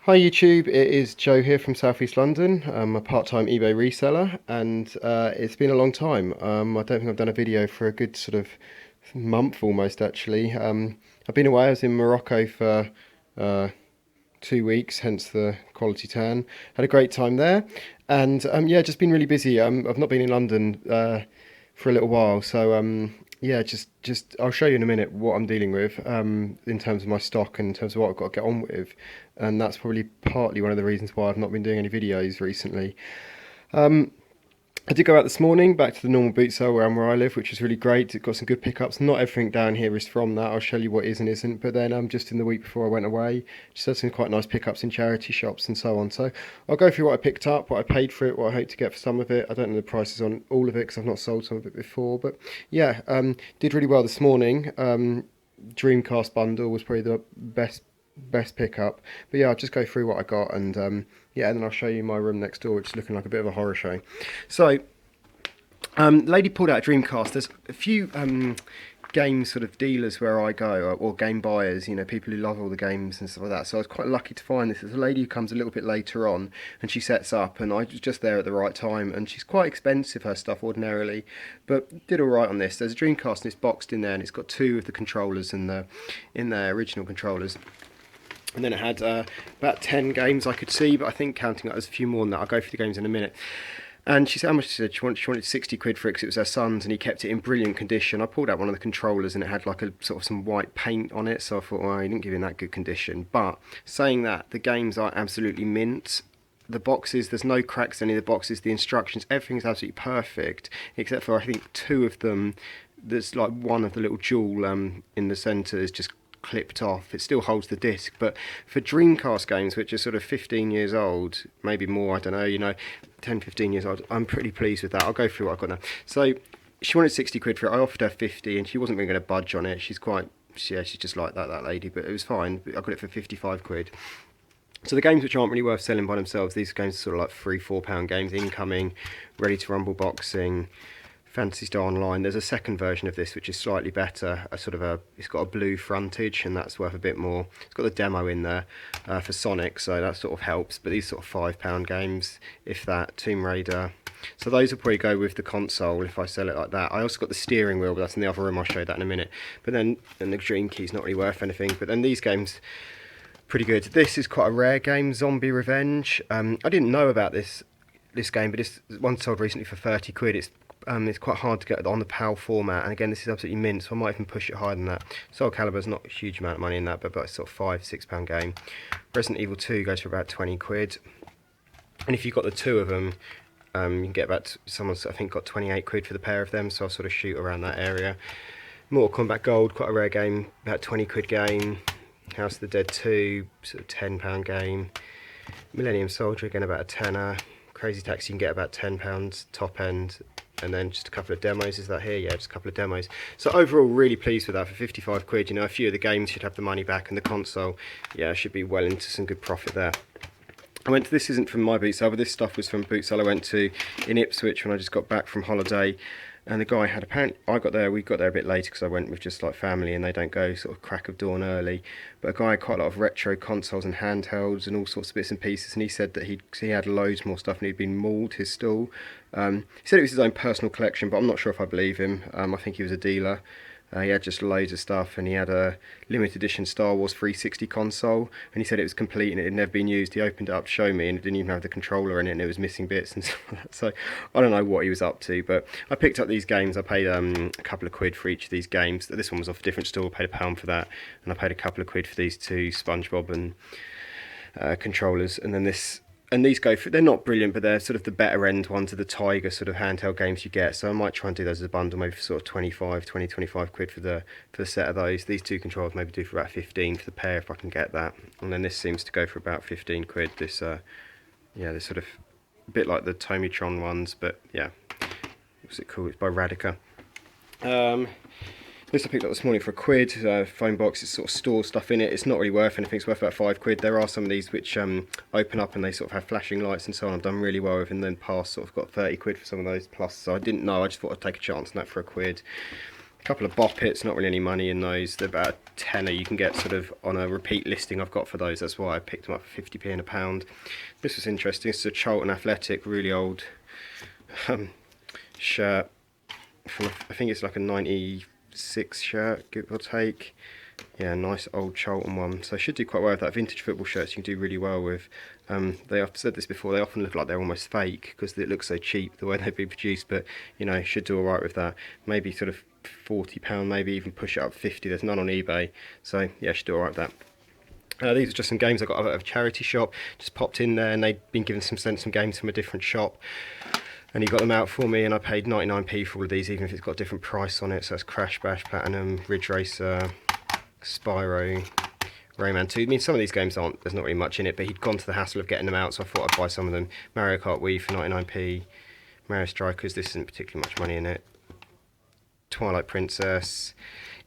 Hi YouTube, it is Joe here from South East London. I'm a part-time eBay reseller and it's been a long time. I don't think I've done a video for a good sort of month almost actually. I've been away, I was in Morocco for 2 weeks, hence the quality tan. Had a great time there and yeah, just been really busy. I've not been in London for a little while, so yeah, just I'll show you in a minute what I'm dealing with in terms of my stock and in terms of what I've got to get on with, and that's probably partly one of the reasons why I've not been doing any videos recently. I did go out this morning back to the normal boot sale around where I live, which was really great. It got some good pickups. Not everything down here is from that. I'll show you what is and isn't. But then just in the week before I went away, just had some quite nice pickups in charity shops and so on. So I'll go through what I picked up, what I paid for it, what I hope to get for some of it. I don't know the prices on all of it because I've not sold some of it before. But yeah, did really well this morning. Dreamcast bundle was probably the best pickup. But yeah, I'll just go through what I got and yeah, and then I'll show you my room next door, which is looking like a bit of a horror show. So, lady pulled out a Dreamcast. There's a few game sort of dealers where I go, or game buyers, you know, people who love all the games and stuff like that. So I was quite lucky to find this. There's a lady who comes a little bit later on, and she sets up, and I was just there at the right time. And she's quite expensive, her stuff ordinarily, but did all right on this. There's a Dreamcast, and it's boxed in there, and it's got two of the controllers in the original controllers. And then it had about 10 games I could see, but I think counting up there's a few more than that. I'll go through the games in a minute. And she said how much she said. She wanted 60 quid for it because it was her son's and he kept it in brilliant condition. I pulled out one of the controllers and it had like a sort of some white paint on it, so I thought, well, he didn't give it in that good condition. But saying that, the games are absolutely mint. The boxes, there's no cracks in any of the boxes, the instructions, everything's absolutely perfect, except for I think two of them. There's like one of the little jewel in the centre is just clipped off. It still holds the disc, but for Dreamcast games which are sort of 15 years old, maybe more, I don't know, you know, 10 15 years old, I'm pretty pleased with that. I'll go through what I've got now. So she wanted 60 quid for it. I offered her 50 and she wasn't really going to budge on it. She's quite, yeah, she's just like that lady, but it was fine. I got it for 55 quid. So the games which aren't really worth selling by themselves, these games are sort of like £3-4 games, incoming, ready to rumble boxing, Fantasy Star Online. There's a second version of this which is slightly better, it's got a blue frontage and that's worth a bit more. It's got the demo in there for Sonic, so that sort of helps, but these sort of £5 games, if that. Tomb Raider, so those will probably go with the console if I sell it like that. I also got the steering wheel, but that's in the other room, I'll show you that in a minute. But then, and the Dream Key's not really worth anything, but then these games, pretty good. This is quite a rare game, Zombie Revenge. I didn't know about this game, but it's one sold recently for 30 quid. It's quite hard to get on the PAL format, and again this is absolutely mint, so I might even push it higher than that. Soul Calibur's not a huge amount of money in that, but it's sort of £5-6 game. Resident Evil 2 goes for about 20 quid, and if you've got the two of them, you can get about, someone's I think got 28 quid for the pair of them, so I'll sort of shoot around that area. Mortal Kombat Gold, quite a rare game, about 20 quid game. House of the Dead 2, sort of £10 game. Millennium Soldier, again about a tenner. Crazy Taxi, you can get about £10 top end. And then just a couple of demos. Is that here? Yeah, just a couple of demos. So overall, really pleased with that for 55 quid. You know, a few of the games should have the money back, and the console, yeah, should be well into some good profit there. I went to, this isn't from my boot sale, but this stuff was from boot sale I went to in Ipswich when I just got back from holiday. And the guy had, apparently, we got there a bit later because I went with just like family and they don't go sort of crack of dawn early. But a guy had quite a lot of retro consoles and handhelds and all sorts of bits and pieces, and he said that he had loads more stuff and he'd been mauled his stall. He said it was his own personal collection, but I'm not sure if I believe him. I think he was a dealer. He had just loads of stuff, and he had a limited edition Star Wars 360 console, and he said it was complete and it had never been used. He opened it up to show me and it didn't even have the controller in it and it was missing bits and stuff like that. So I don't know what he was up to, but I picked up these games. I paid a couple of quid for each of these games. This one was off a different store, I paid £1 for that, and I paid a couple of quid for these two SpongeBob and controllers. And then these go for, they're not brilliant, but they're sort of the better end ones of the Tiger sort of handheld games you get. So I might try and do those as a bundle, maybe for sort of 25 quid for the set of those. These two controllers maybe do for about 15 for the pair if I can get that. And then this seems to go for about 15 quid. This yeah, this sort of a bit like the Tomitron ones, but yeah, what's it called? It's by Radica. This I picked up this morning for a quid. Phone box, it sort of stores stuff in it. It's not really worth anything, it's worth about 5 quid. There are some of these which open up and they sort of have flashing lights and so on. I've done really well with, and then past sort of got 30 quid for some of those plus. So I didn't know, I just thought I'd take a chance on that for a quid. A couple of Boppets, not really any money in those. They're about a tenner. You can get sort of on a repeat listing I've got for those. That's why I picked them up for 50p and a pound. This was interesting. This is a Charlton Athletic, really old shirt. From, I think it's like a 96 shirt, give or take. Yeah, nice old Charlton one. So I should do quite well with that. Vintage football shirts you can do really well with. I've said this before, they often look like they're almost fake because it looks so cheap the way they've been produced, but you know, should do alright with that. Maybe sort of £40, maybe even push it up 50. There's none on eBay, so yeah, should do alright with that. These are just some games I got out of a charity shop. Just popped in there and they'd been given sent some games from a different shop. And he got them out for me, and I paid 99p for all of these, even if it's got a different price on it. So that's Crash Bash, Platinum, Ridge Racer, Spyro, Rayman 2. I mean, some of these games there's not really much in it, but he'd gone to the hassle of getting them out, so I thought I'd buy some of them. Mario Kart Wii for 99p, Mario Strikers, this isn't particularly much money in it. Twilight Princess,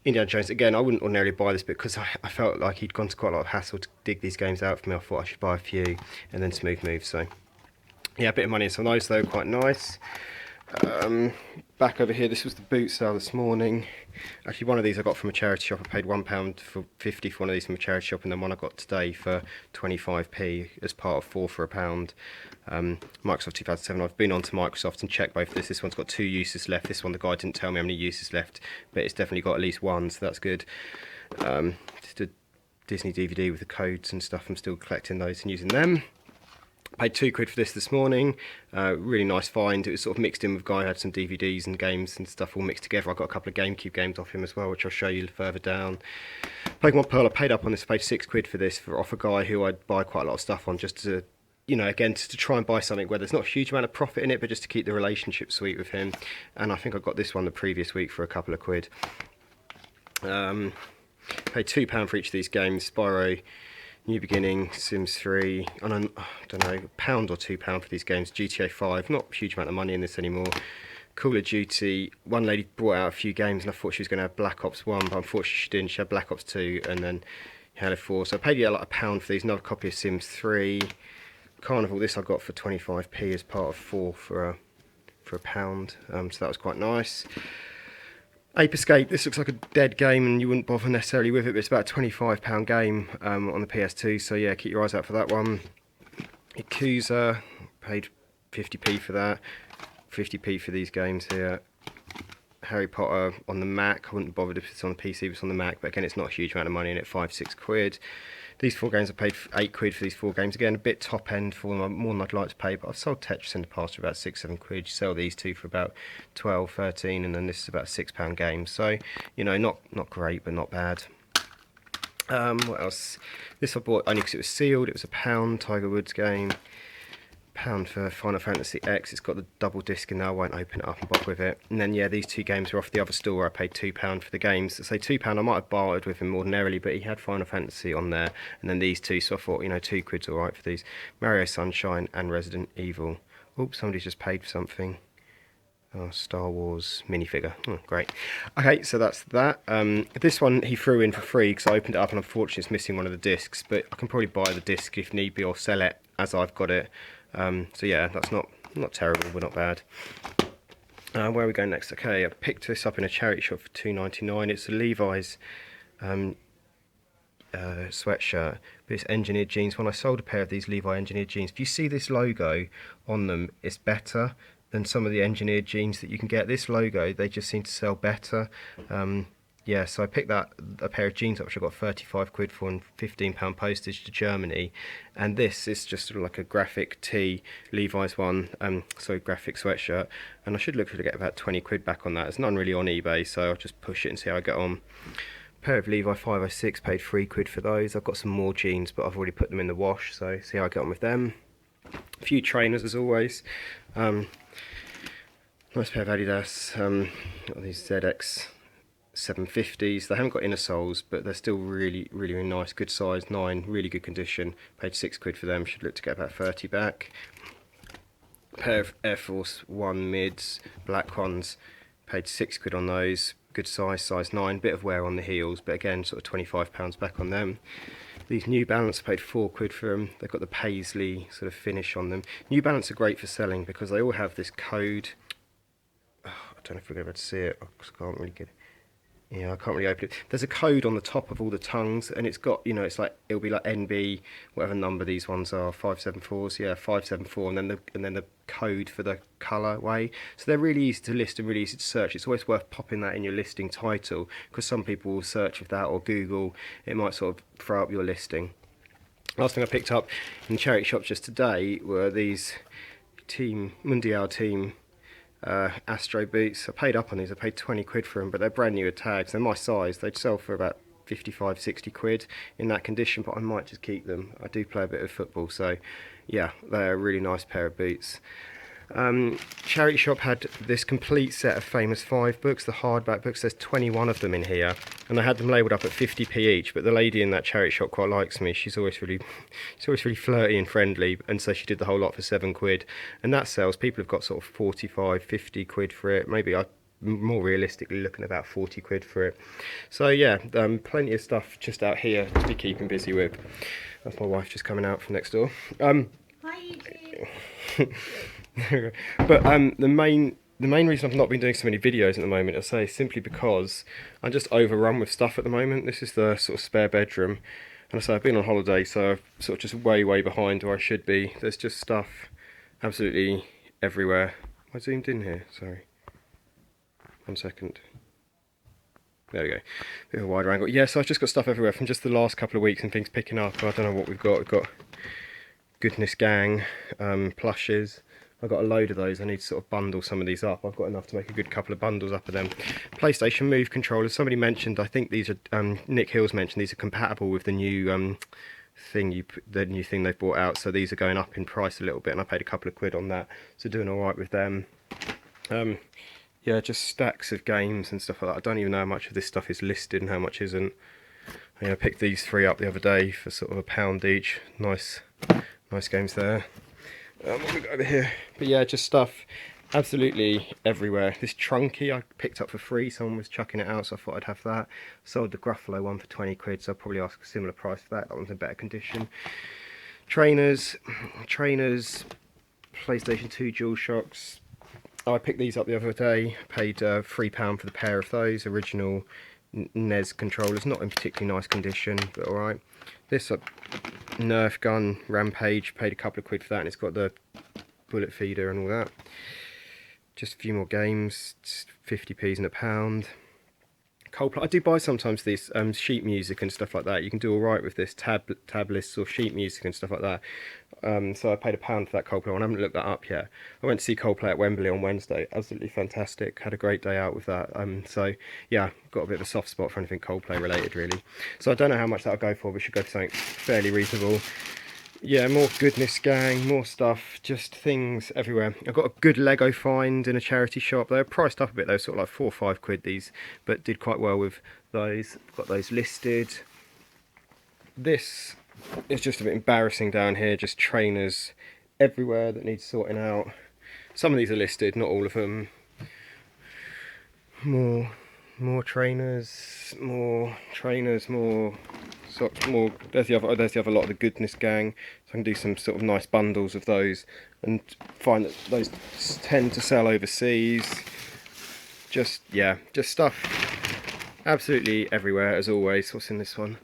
Indiana Jones. Again, I wouldn't ordinarily buy this because I felt like he'd gone to quite a lot of hassle to dig these games out for me. I thought I should buy a few, and then Smooth Move, so yeah, a bit of money in some of those though, quite nice. Back over here, this was the boot sale this morning. Actually, one of these I got from a charity shop. I paid £1.50 for one of these from a charity shop, and then one I got today for 25p as part of 4 for £1. Microsoft 2007. I've been on to Microsoft and checked both of this. This one's got 2 uses left. This one, the guy didn't tell me how many uses left, but it's definitely got at least 1, so that's good. Just a Disney DVD with the codes and stuff. I'm still collecting those and using them. Paid £2 for this morning. Really nice find. It was sort of mixed in with a guy who had some DVDs and games and stuff all mixed together. I got a couple of GameCube games off him as well, which I'll show you further down. Pokemon Pearl, I paid up on this. I paid £6 for this off a guy who I'd buy quite a lot of stuff on, just to, you know, again, to try and buy something where there's not a huge amount of profit in it, but just to keep the relationship sweet with him. And I think I got this one the previous week for a couple of quid. Paid £2 for each of these games. Spyro, New Beginning, Sims 3, and I don't know, £1 or £2 for these games. GTA 5, not a huge amount of money in this anymore. Call of Duty, one lady brought out a few games and I thought she was going to have Black Ops 1, but unfortunately she didn't. She had Black Ops 2 and then Halo 4. So I paid like £1 for these. Another copy of Sims 3. Carnival, this I got for 25p as part of 4 for £1. So that was quite nice. Ape Escape, this looks like a dead game and you wouldn't bother necessarily with it, but it's about a £25 game on the PS2, so yeah, keep your eyes out for that one. Yakuza, paid 50p for that, 50p for these games here. Harry Potter on the Mac, I wouldn't bother if it's on the PC, if it's on the Mac, but again, it's not a huge amount of money in it, 5-6 quid. These 4 games I paid £8 for these 4 games. Again, a bit top end for them, more than I'd like to pay, but I've sold Tetris in the past for about 6-7 quid. You sell these 2 for about 12, 13, and then this is about a £6 game. So, you know, not great, but not bad. What else? This I bought only because it was sealed. It was £1, Tiger Woods game. £1 for Final Fantasy X. It's got the double disc in there. I won't open it up and bother with it. And then yeah, these 2 games were off the other store where I paid £2 for the games. So say £2, I might have bartered with him ordinarily, but he had Final Fantasy on there, and then these 2. So I thought, you know, £2's all right for these. Mario Sunshine and Resident Evil. Oops, somebody's just paid for something. Oh, Star Wars minifigure. Oh, great. Okay, so that's that. This one he threw in for free because I opened it up and unfortunately it's missing one of the discs, but I can probably buy the disc if need be or sell it as I've got it. So yeah, that's not terrible, but not bad. Where are we going next? Okay, I picked this up in a charity shop for £2.99. It's a Levi's sweatshirt, but it's engineered jeans. When I sold a pair of these Levi engineered jeans, if you see this logo on them, it's better than some of the engineered jeans that you can get. This logo, they just seem to sell better. Yeah, so I picked a pair of jeans up, which I got 35 quid for and £15 postage to Germany. And this is just sort of like a graphic tee, Levi's one, graphic sweatshirt. And I should look to get about 20 quid back on that. It's not really on eBay, so I'll just push it and see how I get on. A pair of Levi 506, paid 3 quid for those. I've got some more jeans, but I've already put them in the wash, so see how I get on with them. A few trainers as always. Nice pair of Adidas. Got these ZX 750s. They haven't got inner soles, but they're still really nice, good size, 9, really good condition. Paid 6 quid for them, should look to get about 30 back. A pair of Air Force 1 mids, black ones, paid 6 quid on those, good size 9, bit of wear on the heels, but again sort of £25 back on them. These New Balance, paid 4 quid for them. They've got the paisley sort of finish on them. New Balance are great for selling because they all have this code. Oh, I don't know if we're going to be able to see it, I can't really get it. Yeah, I can't really open it. There's a code on the top of all the tongues, and it's got, it's like it'll be like NB, whatever number these ones are, 574s, yeah, 574, and then the code for the color way. So they're really easy to list and really easy to search. It's always worth popping that in your listing title, because some people will search with that, or Google. It might sort of throw up your listing. Last thing I picked up in the charity shop just today were these Mundial team Astro boots. I paid up on these. I paid 20 quid for them, but they're brand new with tags. They're my size. They'd sell for about 55, 60 quid in that condition, but I might just keep them. I do play a bit of football, so yeah, they're a really nice pair of boots. Charity shop had this complete set of Famous 5 books, the hardback books. There's 21 of them in here, and I had them labelled up at 50p each, but the lady in that charity shop quite likes me. She's always really flirty and friendly, and so she did the whole lot for 7 quid, and that sells. People have got sort of 45, 50 quid for it. Maybe I more realistically looking at about 40 quid for it. So yeah, plenty of stuff just out here to be keeping busy with. That's my wife just coming out from next door. Hi, YouTube. But the main reason I've not been doing so many videos at the moment, I say, is simply because I'm just overrun with stuff at the moment. This is the sort of spare bedroom, and I say I've been on holiday, so I'm sort of just way behind where I should be. There's just stuff absolutely everywhere. I zoomed in here, sorry. 1 second. There we go. Bit of a wider angle. Yeah, so I've just got stuff everywhere from just the last couple of weeks and things picking up. I don't know what we've got. We've got Goodness Gang, plushes. I've got a load of those. I need to sort of bundle some of these up. I've got enough to make a good couple of bundles up of them. PlayStation Move controllers. Somebody mentioned, I think these are, Nick Hills mentioned these are compatible with the new the new thing they've brought out. So these are going up in price a little bit, and I paid a couple of quid on that. So doing all right with them. Yeah, just stacks of games and stuff like that. I don't even know how much of this stuff is listed and how much isn't. I picked these 3 up the other day for sort of £1 each. Nice games there. What have we got over here? But yeah, just stuff absolutely everywhere. This Trunky I picked up for free. Someone was chucking it out, so I thought I'd have that. Sold the Gruffalo one for 20 quid, so I'll probably ask a similar price for that. That one's in better condition. Trainers, PlayStation 2 DualShocks. Oh, I picked these up the other day. Paid £3 for the pair of those. Original NES controllers. Not in particularly nice condition, but alright. This Nerf gun, Rampage. Paid a couple of quid for that, and it's got the bullet feeder and all that. Just a few more games. 50p's and £1. Coldplay. I do buy sometimes these sheet music and stuff like that. You can do alright with this tab lists or sheet music and stuff like that. So I paid £1 for that Coldplay one. I haven't looked that up yet. I went to see Coldplay at Wembley on Wednesday. Absolutely fantastic. Had a great day out with that. So yeah, got a bit of a soft spot for anything Coldplay related really. So I don't know how much that'll go for, but should go for something fairly reasonable. Yeah, more Goodness Gang, more stuff, just things everywhere. I've got a good Lego find in a charity shop. They're priced up a bit though, sort of like 4 or 5 quid these, but did quite well with those. Got those listed. This is just a bit embarrassing down here, just trainers everywhere that need sorting out. Some of these are listed, not all of them. More trainers, more socks, more. There's the other lot of the Goodness Gang. So I can do some sort of nice bundles of those, and find that those tend to sell overseas. Just stuff absolutely everywhere as always. What's in this one?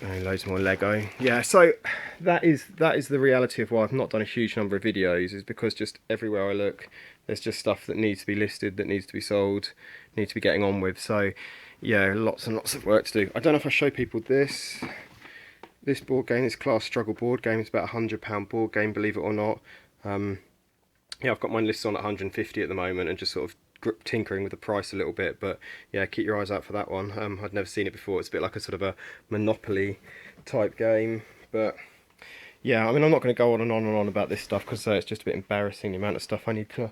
Oh, loads more Lego. Yeah, so that is the reality of why I've not done a huge number of videos, is because just everywhere I look, there's just stuff that needs to be listed, that needs to be sold, needs to be getting on with. So yeah, lots and lots of work to do. I don't know if I show people this board game, this Class Struggle board game. It's about £100 board game, believe it or not. Yeah, I've got mine listed on at 150 at the moment, and just sort of tinkering with the price a little bit, but yeah, keep your eyes out for that one. I'd never seen it before. It's a bit like a sort of a Monopoly type game, but yeah, I mean, I'm not going to go on and on and on about this stuff, because it's just a bit embarrassing, the amount of stuff I need to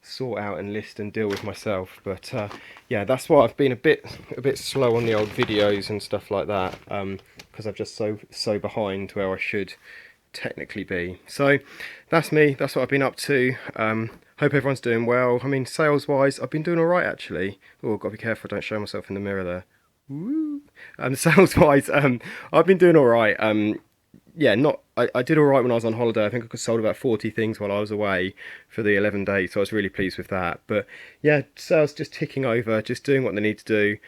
sort out and list and deal with myself. But yeah, that's why I've been a bit slow on the old videos and stuff like that, because I'm just so behind where I should technically be. So that's me. That's what I've been up to. Hope everyone's doing well. I mean, sales wise, I've been doing all right actually. Oh, got to be careful, don't show myself in the mirror there. Woo. Sales wise, I've been doing all right. yeah, not I did all right when I was on holiday. I think I sold about 40 things while I was away for the 11 days, so I was really pleased with that. But yeah, sales just ticking over, just doing what they need to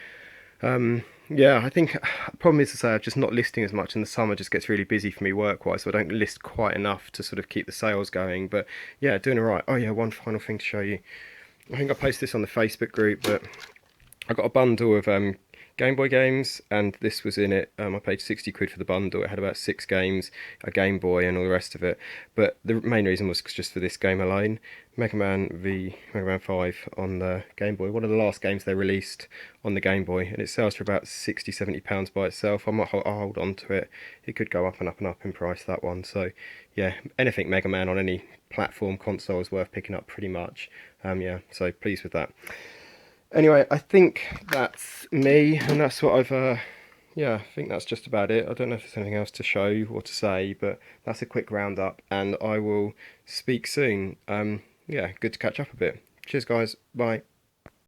do. Yeah, I think the problem is to say I'm just not listing as much, and the summer just gets really busy for me work-wise, so I don't list quite enough to sort of keep the sales going. But yeah, doing all right. Oh yeah, one final thing to show you. I think I posted this on the Facebook group, but I got a bundle of Game Boy games, and this was in it. I paid 60 quid for the bundle. It had about 6 games, a Game Boy, and all the rest of it. But the main reason was just for this game alone. Mega Man 5 on the Game Boy. One of the last games they released on the Game Boy, and it sells for about 60, £70 by itself. I'll hold on to it. It could go up and up and up in price, that one. So, yeah, anything Mega Man on any platform console is worth picking up pretty much. Yeah, so pleased with that. Anyway, I think that's me, and that's what yeah, I think that's just about it. I don't know if there's anything else to show or to say, but that's a quick roundup, and I will speak soon. Yeah, good to catch up a bit. Cheers, guys. Bye.